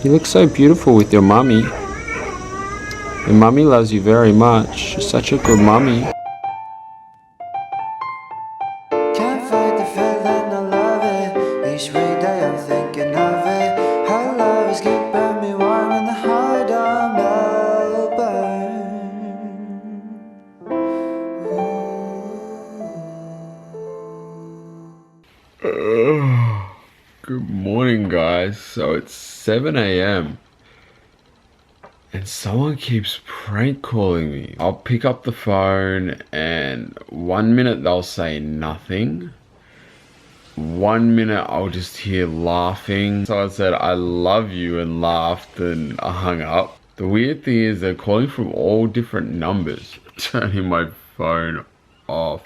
You look so beautiful with your mummy. Your mummy loves you very much. She's such a good mummy. Can't fight the feeling, I love it. Each weekday I'm thinking of it. How love is keeping me warm in the heart of Melbourne. Good morning, guys. So it's 7 a.m. and someone keeps prank calling me. I'll pick up the phone and 1 minute they'll say nothing. 1 minute I'll just hear laughing. So I said, I love you, and laughed, and I hung up. The weird thing is they're calling from all different numbers. Turning my phone off.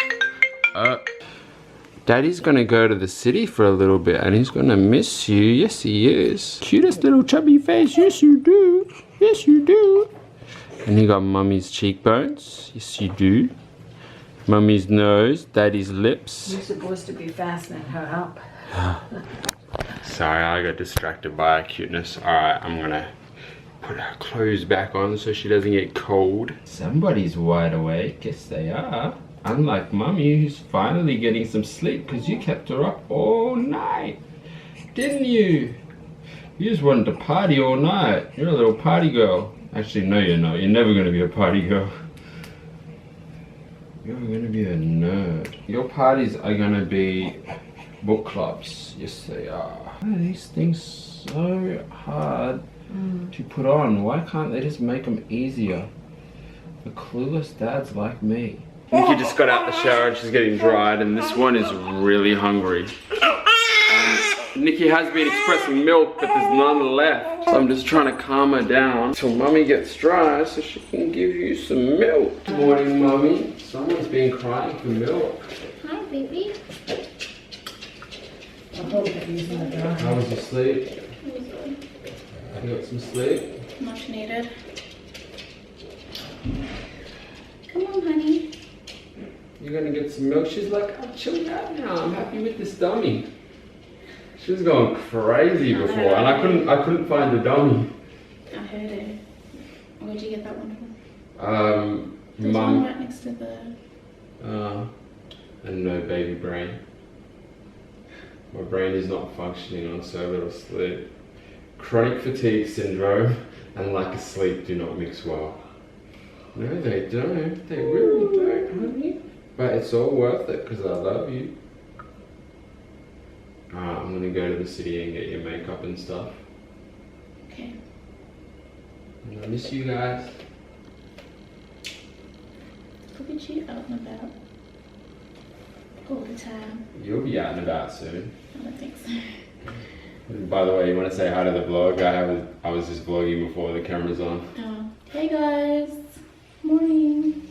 Daddy's gonna go to the city for a little bit and he's gonna miss you. Yes, he is. Cutest little chubby face. Yes, you do. Yes, you do. And you got mummy's cheekbones. Yes, you do. Mummy's nose. Daddy's lips. You're supposed to be fastening her up. Sorry, I got distracted by her cuteness. Alright, I'm gonna put her clothes back on so she doesn't get cold. Somebody's wide awake. Yes, they are. Unlike Mummy, who's finally getting some sleep because you kept her up all night. Didn't you? You just wanted to party all night. You're a little party girl. Actually, no, you're not. You're never going to be a party girl. You're going to be a nerd. Your parties are going to be book clubs. Yes, they are. Why are these things so hard to put on? Why can't they just make them easier for clueless dads like me? Nikki just got out the shower and she's getting dried, and this one is really hungry. Nikki has been expressing milk, but there's none left. So I'm just trying to calm her down till Mummy gets dry so she can give you some milk. Good morning, Mummy. Someone's been crying for milk. Hi, baby. I hope that he's in the dark. How was your sleep? You got some sleep? Much needed. Come on, honey. You're gonna get some milk? She's like, I'm chilling out now. I'm happy with this dummy. She was going crazy before, and I couldn't find the dummy. I heard it. Where'd you get that one from? There's one right next to the... and no baby brain. My brain is not functioning on so little sleep. Chronic fatigue syndrome and lack of sleep do not mix well. No, they don't. They really don't, honey. But it's all worth it because I love you. Alright, I'm gonna go to the city and get your makeup and stuff. Okay. And I miss you guys. Look at you out and about. All the time. You'll be out and about soon. I don't think so. And by the way, you want to say hi to the vlog? I was just vlogging before the camera's on. Oh. Hey guys. Morning.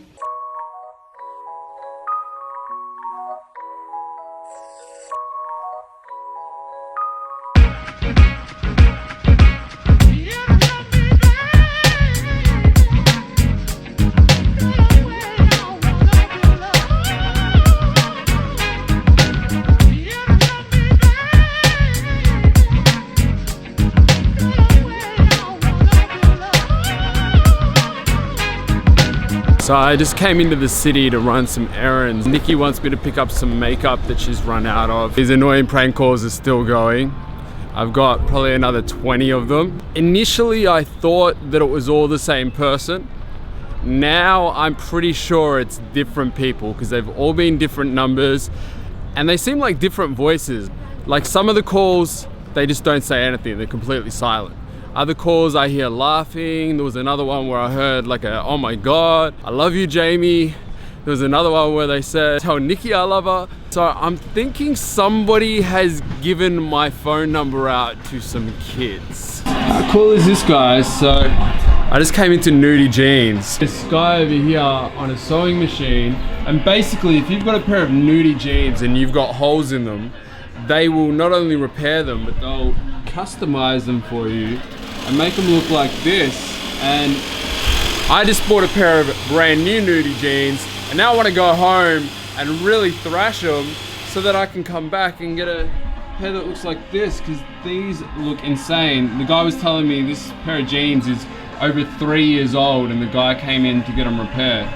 So I just came into the city to run some errands. Nikki wants me to pick up some makeup that she's run out of. These annoying prank calls are still going. I've got probably another 20 of them. Initially, I thought that it was all the same person. Now I'm pretty sure it's different people because they've all been different numbers and they seem like different voices. Like some of the calls, they just don't say anything. They're completely silent. Other calls I hear laughing. There was another one where I heard like a, oh my God, I love you, Jamie. There was another one where they said, tell Nikki I love her. So I'm thinking somebody has given my phone number out to some kids. How cool is this, guys? So I just came into Nudie Jeans. This guy over here on a sewing machine. And basically if you've got a pair of Nudie Jeans and you've got holes in them, they will not only repair them, but they'll customize them for you and make them look like this. And I just bought a pair of brand new Nudie Jeans and now I want to go home and really thrash them so that I can come back and get a pair that looks like this, because these look insane. The guy was telling me this pair of jeans is over 3 years old, and the guy came in to get them repaired.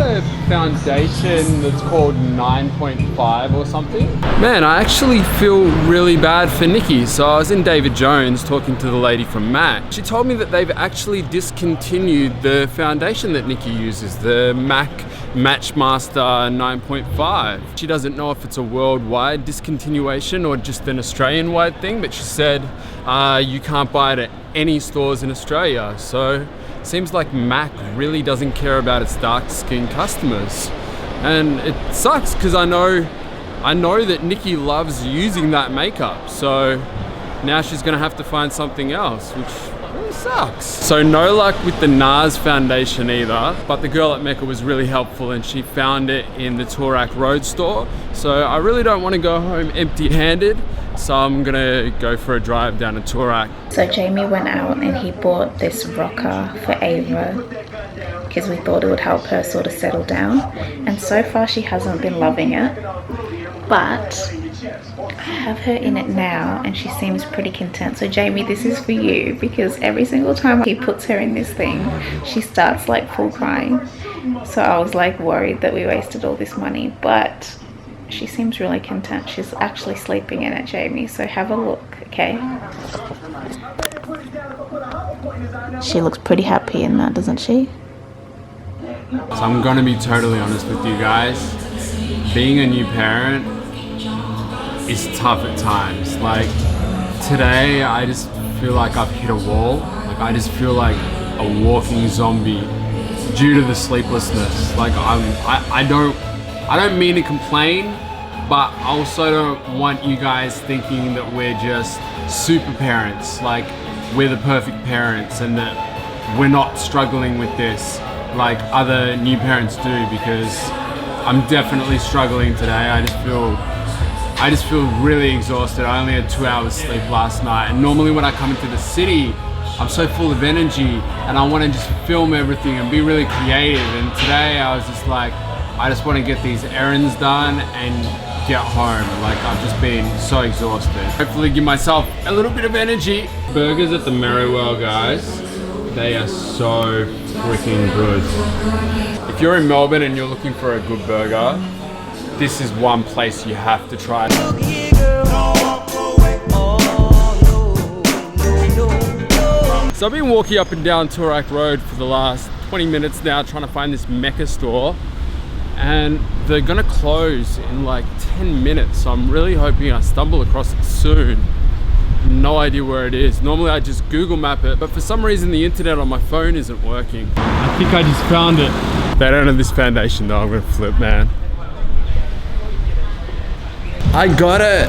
A foundation that's called 9.5 or something. Man, I actually feel really bad for Nikki. So I was in David Jones talking to the lady from MAC. She told me that they've actually discontinued the foundation that Nikki uses, the MAC Matchmaster 9.5. She doesn't know if it's a worldwide discontinuation or just an Australian-wide thing, but she said you can't buy it at any stores in Australia. So seems like MAC really doesn't care about its dark skinned customers. And it sucks because I know that Nikki loves using that makeup. So now she's gonna have to find something else, which really sucks. So no luck with the NARS foundation either, but the girl at Mecca was really helpful and she found it in the Toorak Road store. So I really don't want to go home empty-handed. So I'm gonna go for a drive down to Toorak. So Jamie went out and he bought this rocker for Ava because we thought it would help her sort of settle down. And so far she hasn't been loving it. But I have her in it now and she seems pretty content. So Jamie, this is for you, because every single time he puts her in this thing, she starts like full crying. So I was like worried that we wasted all this money, but she seems really content. She's actually sleeping in it, Jamie, so have a look, okay? She looks pretty happy in that, doesn't she? So I'm gonna be totally honest with you guys. Being a new parent is tough at times. Like today, I just feel like I've hit a wall. Like I just feel like a walking zombie due to the sleeplessness. Like I don't mean to complain, but I also don't want you guys thinking that we're just super parents, like we're the perfect parents and that we're not struggling with this like other new parents do, because I'm definitely struggling today. I just feel really exhausted. I only had 2 hours sleep last night, and normally when I come into the city, I'm so full of energy and I want to just film everything and be really creative. And today I was just like, I just want to get these errands done and get home. Like I've just been so exhausted. Hopefully give myself a little bit of energy. Burgers at the Merriwell, guys. They are so freaking good. If you're in Melbourne and you're looking for a good burger, this is one place you have to try. So I've been walking up and down Toorak Road for the last 20 minutes now trying to find this Mecca store, and they're gonna close in like 10 minutes. So I'm really hoping I stumble across it soon. No idea where it is. Normally I just Google map it, but for some reason the internet on my phone isn't working. I think I just found it. They don't have this foundation though. I'm gonna flip, man. I got it.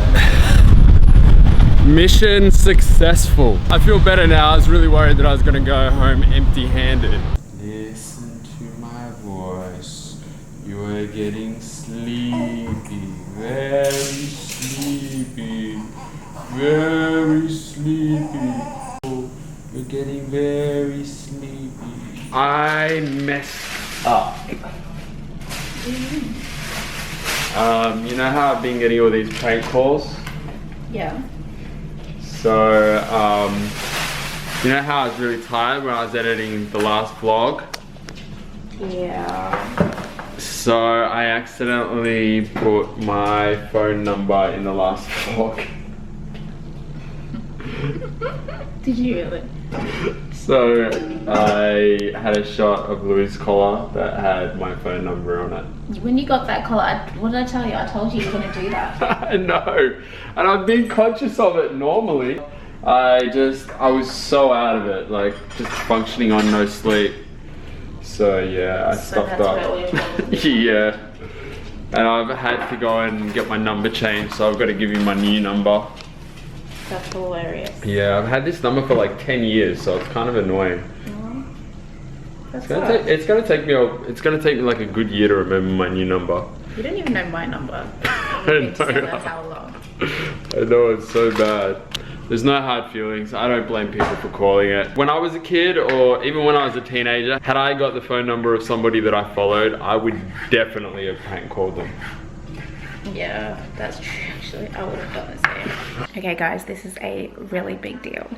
Mission successful. I feel better now. I was really worried that I was gonna go home empty-handed. Listen to my voice. You are getting sleepy, very sleepy, very sleepy. Oh, you're getting very sleepy. I messed up. You know how I've been getting all these prank calls? Yeah. So, you know how I was really tired when I was editing the last vlog? Yeah. So I accidentally put my phone number in the last vlog. Did you really? So I had a shot of Louis' collar that had my phone number on it. When you got that collar, what did I tell you? I told you you couldn't do that. I know, and I've been conscious of it normally. I was so out of it, like just functioning on no sleep. So yeah, I stuffed up. Yeah, and I've had to go and get my number changed, so I've got to give you my new number. That's hilarious. Yeah, I've had this number for like 10 years, so it's kind of annoying. That's It's gonna take me like a good year to remember my new number. You don't even know my number. I know. How long? I know, it's so bad. There's no hard feelings. I don't blame people for calling it. When I was a kid, or even when I was a teenager, had I got the phone number of somebody that I followed, I would definitely have prank called them. Yeah, that's true actually. I would have done the same. Okay guys, this is a really big deal.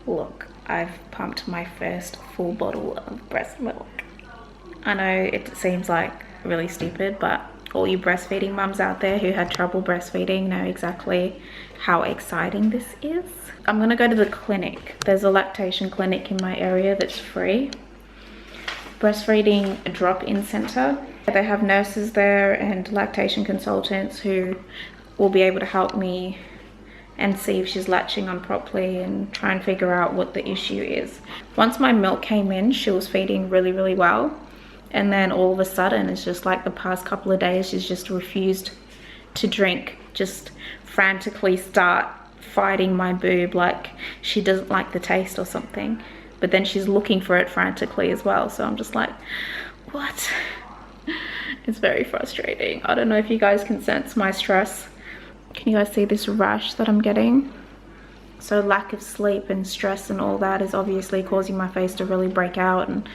Look, I've pumped my first full bottle of breast milk. I know it seems like really stupid, but all you breastfeeding mums out there who had trouble breastfeeding know exactly how exciting this is. I'm gonna go to the clinic. There's a lactation clinic in my area that's free. Breastfeeding drop-in center. They have nurses there and lactation consultants who will be able to help me and see if she's latching on properly and try and figure out what the issue is. Once my milk came in, she was feeding really, really well. And then all of a sudden, it's just like the past couple of days, she's just refused to drink, just frantically start fighting my boob like she doesn't like the taste or something. But then she's looking for it frantically as well. So I'm just like, what? It's very frustrating. I don't know if you guys can sense my stress. Can you guys see this rash that I'm getting? So lack of sleep and stress and all that is obviously causing my face to really break out, and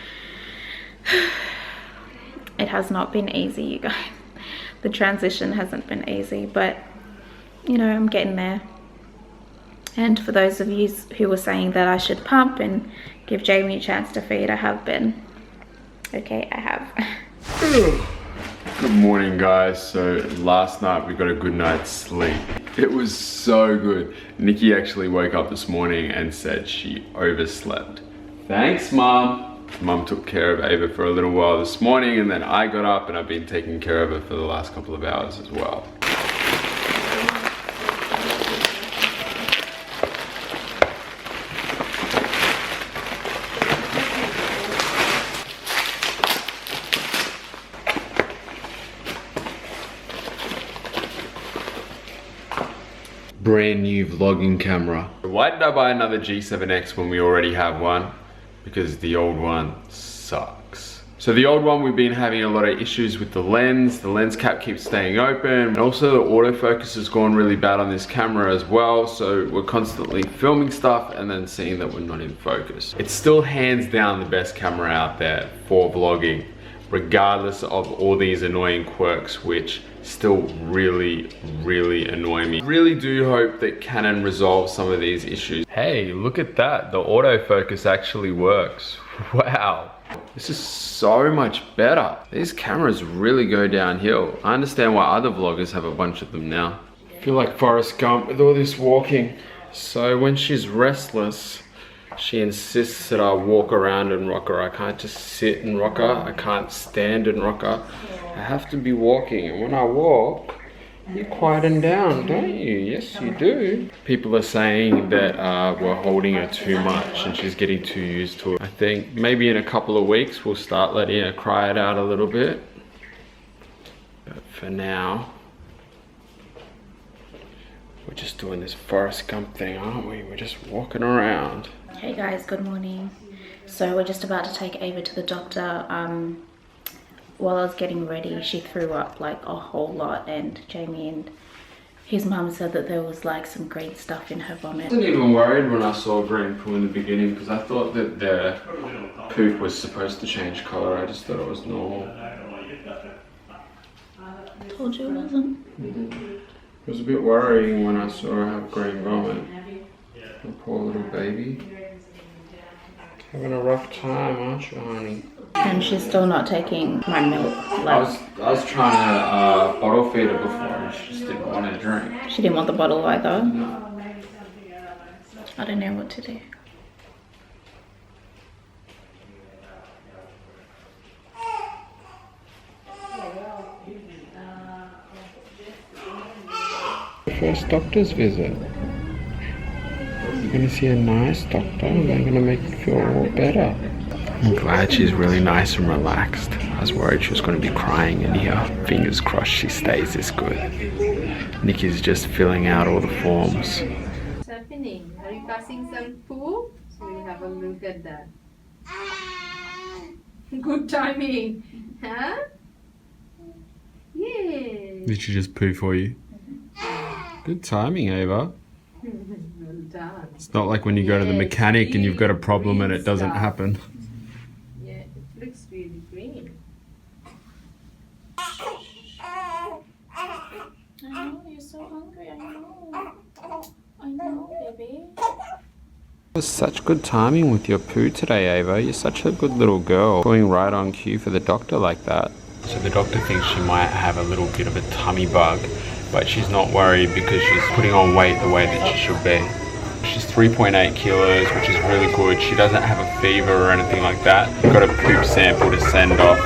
it has not been easy, you guys. The transition hasn't been easy, but you know, I'm getting there. And for those of you who were saying that I should pump and give Jamie a chance to feed, I have been. Okay, I have. Good morning guys. So last night we got a good night's sleep. It was so good. Nikki actually woke up this morning and said she overslept. Thanks Mom. Mum took care of Ava for a little while this morning, and then I got up and I've been taking care of her for the last couple of hours as well. Brand new vlogging camera. Why did I buy another G7X when we already have one? Because the old one sucks. So the old one, we've been having a lot of issues with the lens cap keeps staying open, and also the autofocus has gone really bad on this camera as well, so we're constantly filming stuff and then seeing that we're not in focus. It's still hands down the best camera out there for vlogging, regardless of all these annoying quirks which still really annoy me. Really do hope that Canon resolves some of these issues. Hey, look at that, the autofocus actually works. Wow, this is so much better. These cameras really go downhill. I understand why other vloggers have a bunch of them now. I feel like Forrest Gump with all this walking. So when she's restless, she insists that I walk around and rock her. I can't just sit and rock her. I can't stand and rock her. I have to be walking, and when I walk, you quieten down, don't you? Yes, you do. People are saying that we're holding her too much and she's getting too used to it. I think maybe in a couple of weeks we'll start letting her cry it out a little bit. But for now, we're just doing this Forrest Gump thing, aren't we? We're just walking around. Hey guys, good morning. So we're just about to take Ava to the doctor. While I was getting ready, she threw up like a whole lot, and Jamie and his mum said that there was like some green stuff in her vomit. I wasn't even worried when I saw green poo in the beginning, because I thought that their poop was supposed to change colour. I just thought it was normal. I told you it wasn't. It was a bit worrying when I saw her have green vomit. The poor little baby. Having a rough time, aren't you, honey? And she's still not taking my milk. I was trying to bottle feed her before, and she just didn't want to drink. She didn't want the bottle either. No. I don't know what to do. First doctor's visit. You're gonna see a nice doctor, and they're gonna make you feel a lot better. I'm glad she's really nice and relaxed. I was worried she was gonna be crying in here. Fingers crossed she stays this good. Nikki's just filling out all the forms. What's happening? Are you passing some poo? So we'll have a look at that. Good timing, huh? Yeah. Did she just poo for you? Good timing, Ava. done. It's not like when you go to the Yeah, mechanic and you've got a really problem and green it doesn't stuff. happen. Yeah, it looks really green. I know, you're so hungry, I know. I know, baby. It was such good timing with your poo today, Ava. You're such a good little girl. Going right on cue for the doctor like that. So the doctor thinks she might have a little bit of a tummy bug, but she's not worried because she's putting on weight the way that she should be. She's 3.8 kilos, which is really good. She doesn't have a fever or anything like that. We've got a poop sample to send off,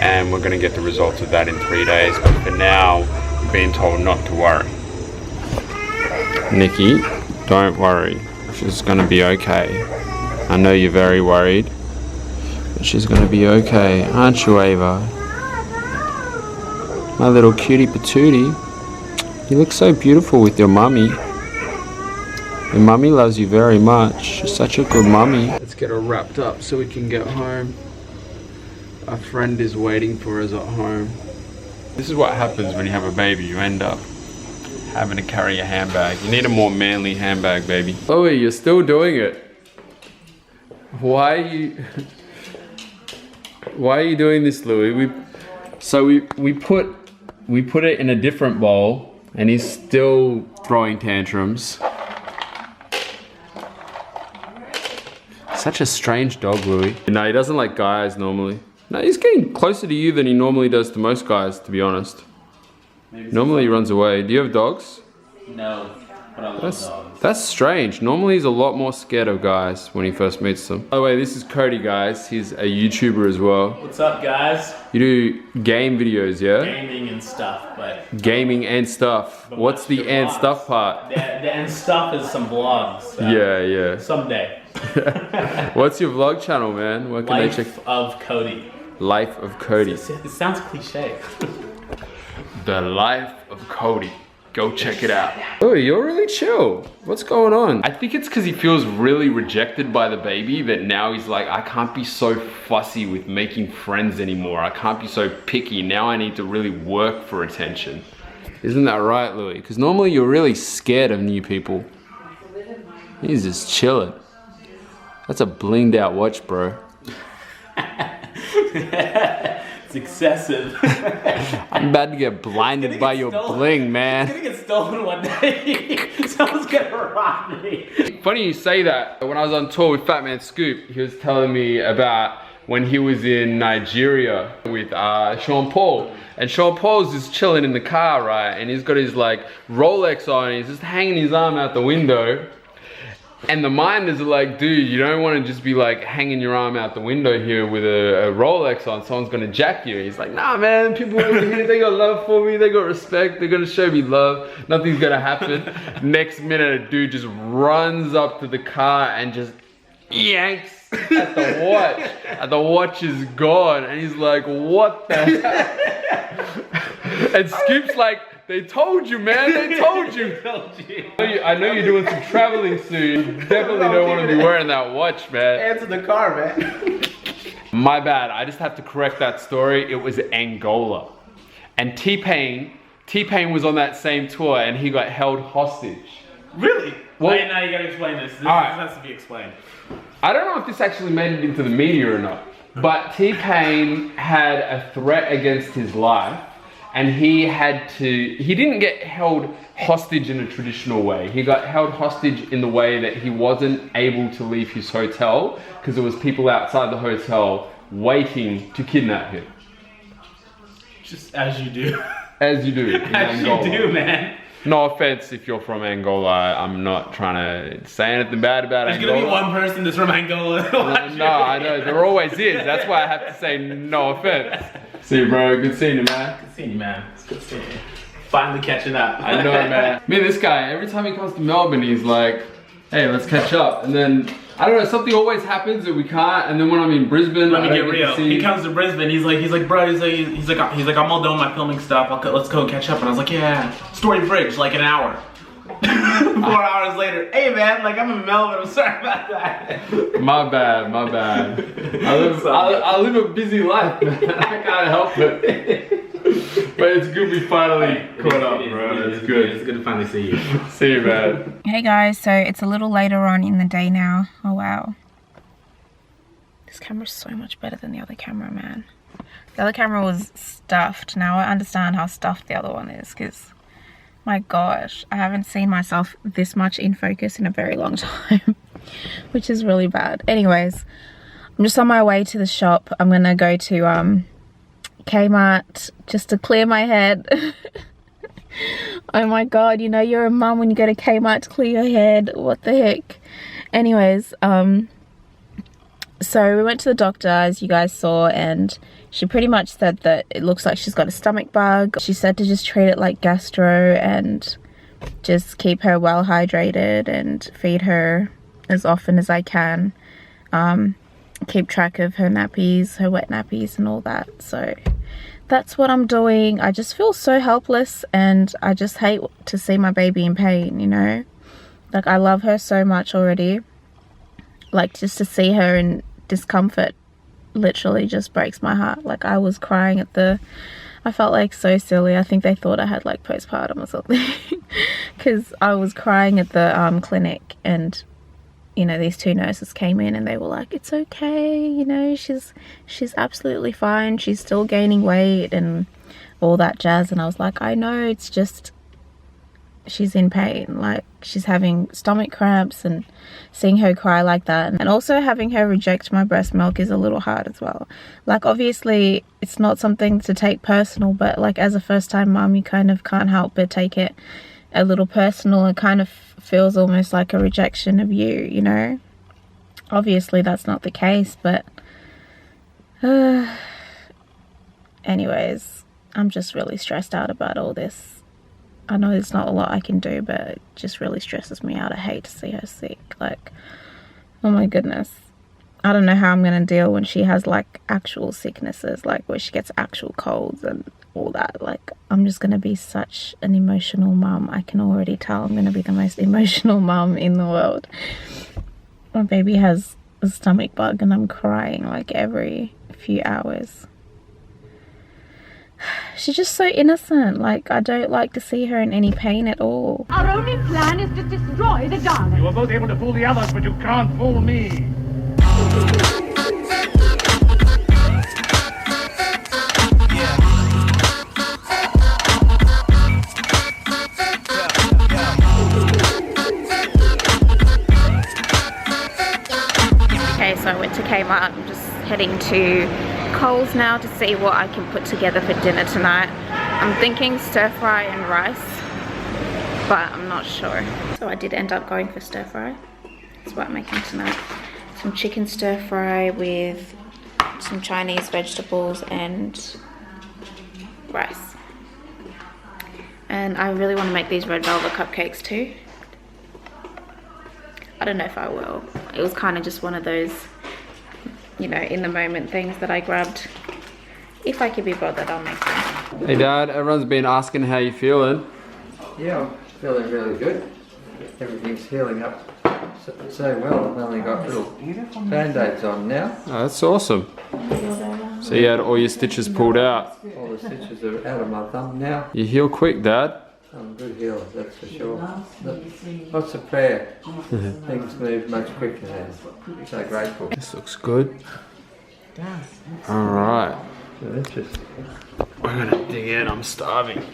and we're gonna get the results of that in 3 days. But for now, we're being told not to worry. Nikki, don't worry. She's gonna be okay. I know you're very worried, but she's gonna be okay, aren't you, Ava? My little cutie patootie. You look so beautiful with your mummy. Your mummy loves you very much. She's such a good mummy. Let's get her wrapped up so we can get home. Our friend is waiting for us at home. This is what happens when you have a baby. You end up having to carry a handbag. You need a more manly handbag, baby. Oh, you're still doing it. Why are you doing this, Louis? We put it in a different bowl, and he's still throwing tantrums. Such a strange dog, Louis. No, he doesn't like guys normally. No, he's getting closer to you than he normally does to most guys, to be honest. Normally he runs away. Do you have dogs? No, but I love dogs. That's strange. Normally he's a lot more scared of guys when he first meets them. By the way, this is Cody, guys. He's a YouTuber as well. What's up, guys? You do game videos, yeah? Gaming and stuff, but... Gaming and stuff. But What's watch the your and vlogs. stuff part? The and stuff is some vlogs. So Yeah. Someday. What's your vlog channel, man? Where can they check? Life of Cody. Life of Cody. It sounds cliche. The Life of Cody. Go check it out. Oh, you're really chill. What's going on? I think it's because he feels really rejected by the baby that now he's like, I can't be so fussy with making friends anymore. I can't be so picky. Now I need to really work for attention. Isn't that right, Louis? Because normally you're really scared of new people. He's just chilling. That's a blinged out watch, bro. It's excessive. I'm about to get blinded by your bling, man. It's gonna get stolen one day. Someone's gonna rob me. Funny you say that. When I was on tour with Fat Man Scoop, he was telling me about when he was in Nigeria with Sean Paul. And Sean Paul's just chilling in the car, right? And he's got his like Rolex on, and he's just hanging his arm out the window. And the minders are like, dude, you don't want to just be like hanging your arm out the window here with a Rolex on, someone's gonna jack you. He's like, nah man, people over here, they got love for me, they got respect, they're gonna show me love, nothing's gonna happen. Next minute, a dude just runs up to the car and just yanks at the watch. And the watch is gone, and he's like, what the hell? And Scoop's like, they told you, man, they told you. I know you're doing some traveling soon. You definitely don't want to be wearing that watch, man. Answer the car, man. My bad, I just have to correct that story. It was Angola. And T-Pain was on that same tour and he got held hostage. Really? Well, Wait, now you gotta explain this. This right. has to be explained. I don't know if this actually made it into the media or not, but T-Pain had a threat against his life. And he didn't get held hostage in a traditional way. He got held hostage in the way that he wasn't able to leave his hotel because there was people outside the hotel waiting to kidnap him. Just as you do. As you do in As Angola. you do, man. No offense if you're from Angola. I'm not trying to say anything bad about There's Angola. gonna be one person that's from Angola. No, I know. There always is. That's why I have to say no offense. See you, bro. Good seeing you, man. Good seeing you, man. It's good seeing you. Finally catching up. I know, man. Me and this guy, every time he comes to Melbourne, he's like, hey, let's catch up. And then, I don't know, something always happens that we can't. And then when I'm in Brisbane, Let me I get don't real. to see... He comes to Brisbane. He's like, bro. He's like, I'm all done with my filming stuff. Let's go catch up. And I was like, yeah. Story Bridge, like an hour. 4 hours later, hey man, like I'm in Melbourne. I'm sorry about that. My bad. I live a busy life, man. I can't help it. But it's good we finally caught up, bro. It's good. It's good to finally see you. See you, man. Hey guys, so it's a little later on in the day now. Oh wow. This camera's so much better than the other camera, man. The other camera was stuffed. Now I understand how stuffed the other one is, because my gosh, I haven't seen myself this much in focus in a very long time, which is really bad. Anyways, I'm just on my way to the shop. I'm gonna go to Kmart just to clear my head. Oh my god, you know you're a mum when you go to Kmart to clear your head. What the heck? Anyways, so we went to the doctor, as you guys saw, and she pretty much said that it looks like she's got a stomach bug. She said to just treat it like gastro and just keep her well hydrated and feed her as often as I can. Keep track of her nappies, her wet nappies and all that. So that's what I'm doing. I just feel so helpless and I just hate to see my baby in pain, you know? Like, I love her so much already. Like, just to see her in discomfort literally just breaks my heart. Like, I was crying at the... I felt like so silly. I think they thought I had like postpartum or something. Because I was crying at the clinic, and you know, these two nurses came in and they were like, it's okay, you know, she's absolutely fine, she's still gaining weight and all that jazz. And I was like, I know, it's just she's in pain. Like, she's having stomach cramps, and seeing her cry like that, and also having her reject my breast milk is a little hard as well. Like, obviously it's not something to take personal, but like, as a first-time mum, you kind of can't help but take it a little personal. It kind of feels almost like a rejection of you, you know? Obviously that's not the case, but anyways, I'm just really stressed out about all this. I know there's not a lot I can do, but it just really stresses me out. I hate to see her sick. Like, oh my goodness. I don't know how I'm gonna deal when she has like actual sicknesses, like where she gets actual colds and all that. Like, I'm just gonna be such an emotional mum. I can already tell I'm gonna be the most emotional mum in the world. My baby has a stomach bug and I'm crying like every few hours. She's just so innocent. Like, I don't like to see her in any pain at all. Our only plan is to destroy the darling. You were both able to fool the others, but you can't fool me. Okay, so I went to Kmart. I'm just heading to Coles now to see what I can put together for dinner tonight. I'm thinking stir fry and rice, but I'm not sure. So I did end up going for stir fry. That's what I'm making tonight. Some chicken stir fry with some Chinese vegetables and rice. And I really want to make these red velvet cupcakes too. I don't know if I will. It was kind of just one of those, you know, in the moment things that I grabbed. If I could be bothered, I'll make them. Hey Dad, everyone's been asking how you feeling. Yeah, I'm feeling really good. Everything's healing up so well. I've only got little band-aids on now. Oh, that's awesome. So you had all your stitches pulled out. All the stitches are out of my thumb now. You heal quick, Dad. I'm a good healer, that's for sure. Lots of prayer. Things move much quicker now. I'm so grateful. This looks good. Alright. Delicious. We're gonna dig in, I'm starving.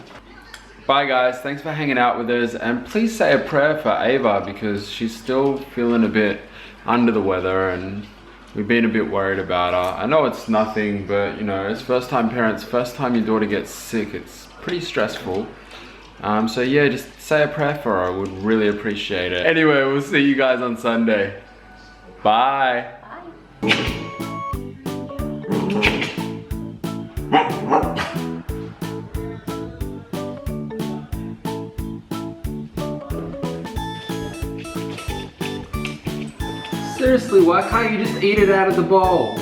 Bye guys, thanks for hanging out with us, and please say a prayer for Ava because she's still feeling a bit under the weather and we've been a bit worried about her. I know it's nothing, but you know, as first time parents, first time your daughter gets sick, it's pretty stressful. So yeah, just say a prayer for her, I would really appreciate it. Anyway, we'll see you guys on Sunday. Bye. Seriously, why can't you just eat it out of the bowl?